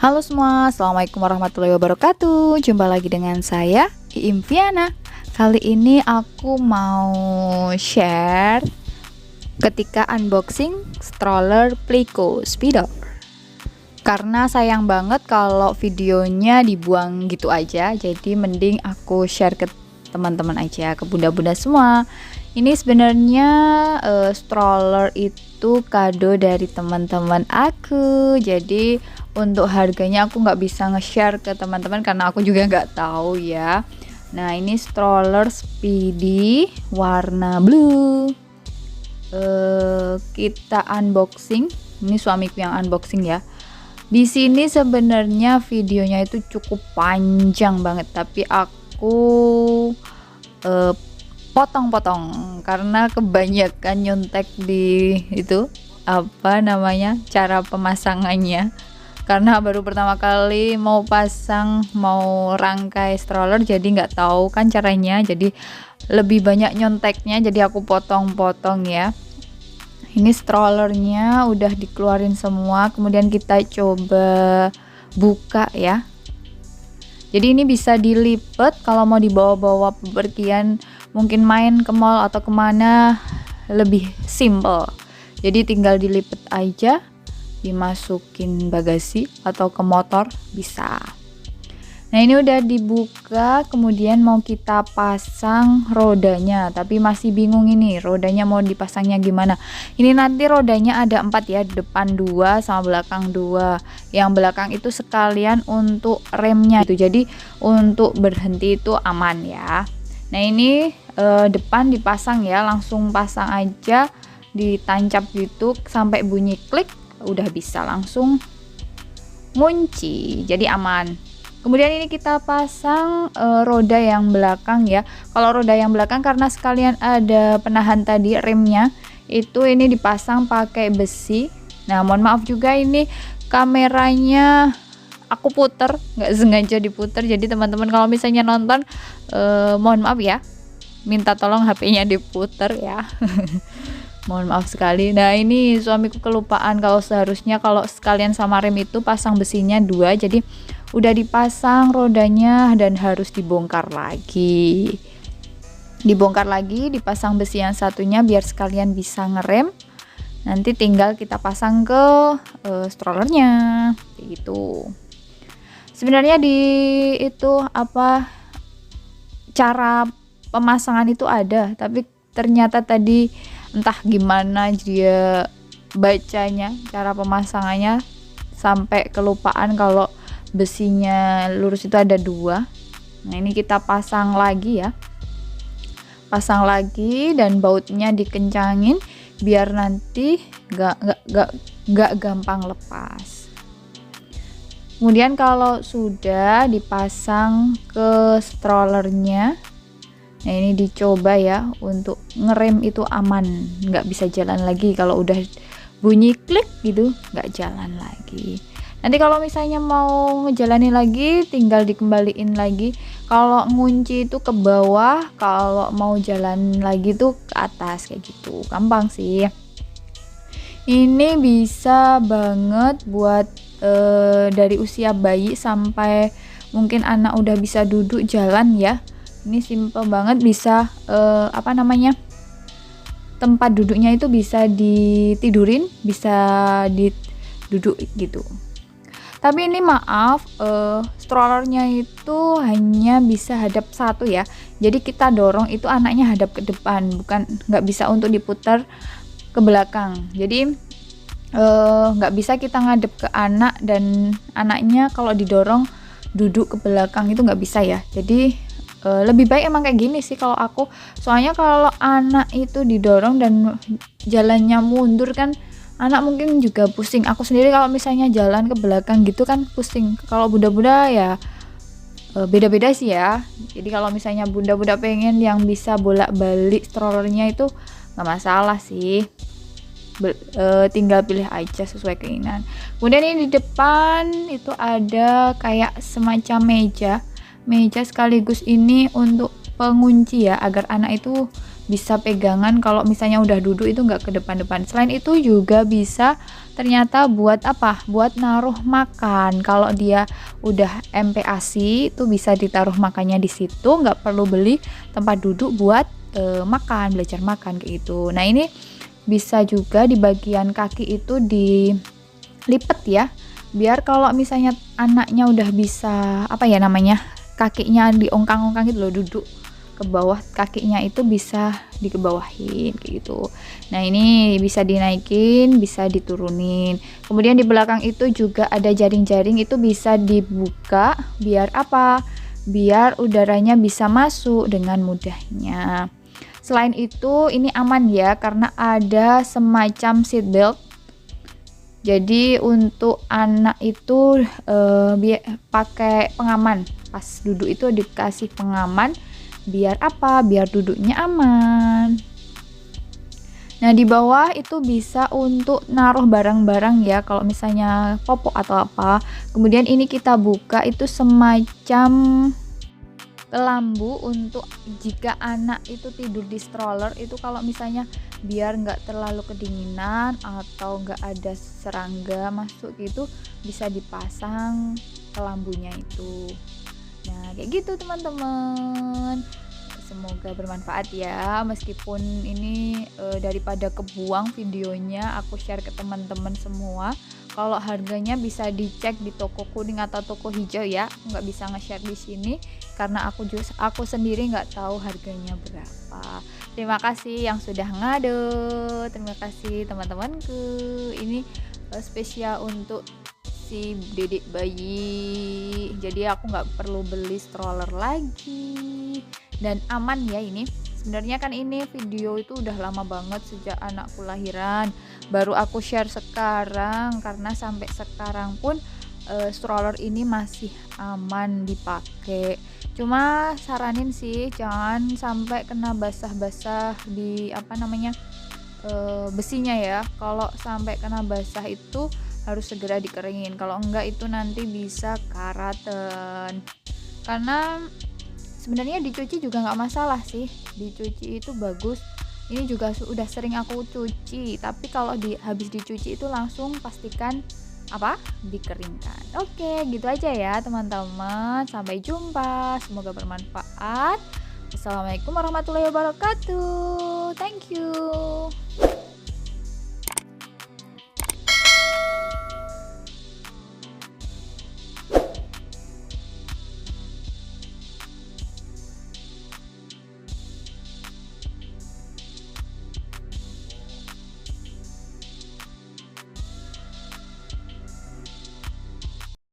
Halo semua, Assalamualaikum warahmatullahi wabarakatuh. Jumpa lagi dengan saya, Iim Viana. Kali ini aku mau share ketika unboxing stroller Pleeko Speedo. Karena sayang banget kalau videonya dibuang gitu aja, jadi mending aku share ke teman-teman aja, ke bunda-bunda semua. Ini sebenarnya stroller itu kado dari teman-teman aku. Jadi untuk harganya aku nggak bisa nge-share ke teman-teman karena aku juga nggak tahu ya. Nah, ini stroller Speedy warna blue. Kita unboxing. Ini suamiku yang unboxing ya. Di sini sebenarnya videonya itu cukup panjang banget, tapi aku potong-potong karena kebanyakan nyontek di itu apa namanya cara pemasangannya, karena baru pertama kali mau rangkai stroller, jadi nggak tahu kan caranya, jadi lebih banyak nyonteknya, jadi aku potong-potong ya. Ini strollernya udah dikeluarin semua, kemudian kita coba buka ya. Jadi ini bisa dilipat kalau mau dibawa-bawa bepergian, mungkin main ke mall atau kemana, lebih simple. Jadi tinggal dilipat aja, dimasukin bagasi atau ke motor bisa. Nah, ini udah dibuka, kemudian mau kita pasang rodanya, tapi masih bingung ini rodanya mau dipasangnya gimana. Ini nanti rodanya ada 4 ya, depan 2 sama belakang 2. Yang belakang itu sekalian untuk remnya itu, jadi untuk berhenti itu aman ya. Nah, ini depan dipasang ya, langsung pasang aja, ditancap gitu sampai bunyi klik, udah bisa langsung ngunci, jadi aman. Kemudian ini kita pasang roda yang belakang ya. Kalau roda yang belakang karena sekalian ada penahan tadi remnya, itu ini dipasang pakai besi. Nah, mohon maaf juga ini kameranya aku puter, nggak sengaja diputer. Jadi teman-teman kalau misalnya nonton, mohon maaf ya, minta tolong HP-nya diputer ya. Mohon maaf sekali. Nah, ini suamiku kelupaan kalau seharusnya kalau sekalian sama rem itu pasang besinya 2, jadi udah dipasang rodanya dan harus dibongkar lagi. Dipasang besi yang satunya biar sekalian bisa ngerem. Nanti tinggal kita pasang ke strollernya gitu. Sebenarnya di itu apa cara pemasangan itu ada, tapi ternyata tadi entah gimana dia bacanya cara pemasangannya sampai kelupaan kalau besinya lurus itu ada 2. Nah, ini kita pasang lagi ya, dan bautnya dikencangin biar nanti gak gampang lepas. Kemudian kalau sudah dipasang ke strollernya, nah ini dicoba ya untuk ngerem itu aman, nggak bisa jalan lagi. Kalau udah bunyi klik gitu nggak jalan lagi. Nanti kalau misalnya mau ngejalanin lagi tinggal dikembaliin lagi. Kalau ngunci itu ke bawah, kalau mau jalan lagi tuh ke atas kayak gitu. Gampang sih. Ini bisa banget buat dari usia bayi sampai mungkin anak udah bisa duduk jalan ya. Ini simple banget, bisa apa namanya, tempat duduknya itu bisa ditidurin, bisa duduk gitu. Tapi ini maaf, strollernya itu hanya bisa hadap satu ya, jadi kita dorong itu anaknya hadap ke depan, bukan, nggak bisa untuk diputar ke belakang. Jadi nggak bisa kita ngadep ke anak dan anaknya kalau didorong duduk ke belakang, itu nggak bisa ya. Jadi lebih baik emang kayak gini sih kalau aku, soalnya kalau anak itu didorong dan jalannya mundur kan anak mungkin juga pusing. Aku sendiri kalau misalnya jalan ke belakang gitu kan pusing. Kalau bunda-bunda ya beda-beda sih ya. Jadi kalau misalnya bunda-bunda pengen yang bisa bolak-balik strollernya itu nggak masalah sih, tinggal pilih aja sesuai keinginan. Kemudian ini di depan itu ada kayak semacam meja sekaligus ini untuk pengunci ya, agar anak itu bisa pegangan kalau misalnya udah duduk itu nggak ke depan-depan. Selain itu juga bisa ternyata buat apa? Buat naruh makan. Kalau dia udah MPASI itu bisa ditaruh makannya di situ, nggak perlu beli tempat duduk buat makan, belajar makan kayak gitu. Nah, ini bisa juga di bagian kaki itu dilipet ya, biar kalau misalnya anaknya udah bisa apa ya namanya, kakinya diongkang-ongkang gitu loh, duduk ke bawah, kakinya itu bisa dikebawahin kayak gitu. Nah, ini bisa dinaikin, bisa diturunin. Kemudian di belakang itu juga ada jaring-jaring, itu bisa dibuka biar apa? Biar udaranya bisa masuk dengan mudahnya. Selain itu ini aman ya, karena ada semacam seat belt. Jadi untuk anak itu pakai pengaman, pas duduk itu dikasih pengaman, biar apa? Biar duduknya aman. Nah, di bawah itu bisa untuk naruh barang-barang ya, kalau misalnya popok atau apa. Kemudian ini kita buka, itu semacam kelambu untuk jika anak itu tidur di stroller, itu kalau misalnya biar nggak terlalu kedinginan atau nggak ada serangga masuk gitu, bisa dipasang kelambunya itu. Nah, kayak gitu teman-teman. Semoga bermanfaat ya, meskipun ini daripada kebuang videonya, aku share ke teman-teman semua. Kalau harganya bisa dicek di toko kuning atau toko hijau ya, nggak bisa nge-share di sini karena aku sendiri nggak tahu harganya berapa. Terima kasih yang sudah ngado, terima kasih teman-temanku. Ini spesial untuk si dedek bayi, jadi aku nggak perlu beli stroller lagi dan aman ya. Ini sebenarnya kan ini video itu udah lama banget, sejak anakku lahiran, baru aku share sekarang karena sampai sekarang pun stroller ini masih aman dipakai. Cuma saranin sih jangan sampai kena basah-basah di apa namanya besinya ya. Kalau sampai kena basah itu harus segera dikeringin, kalau enggak itu nanti bisa karatan. Karena sebenarnya dicuci juga nggak masalah sih, dicuci itu bagus. Ini juga udah sering aku cuci, tapi kalau habis dicuci itu langsung pastikan apa? Dikeringkan. Oke, gitu aja ya teman-teman. Sampai jumpa. Semoga bermanfaat. Assalamualaikum warahmatullahi wabarakatuh. Thank you.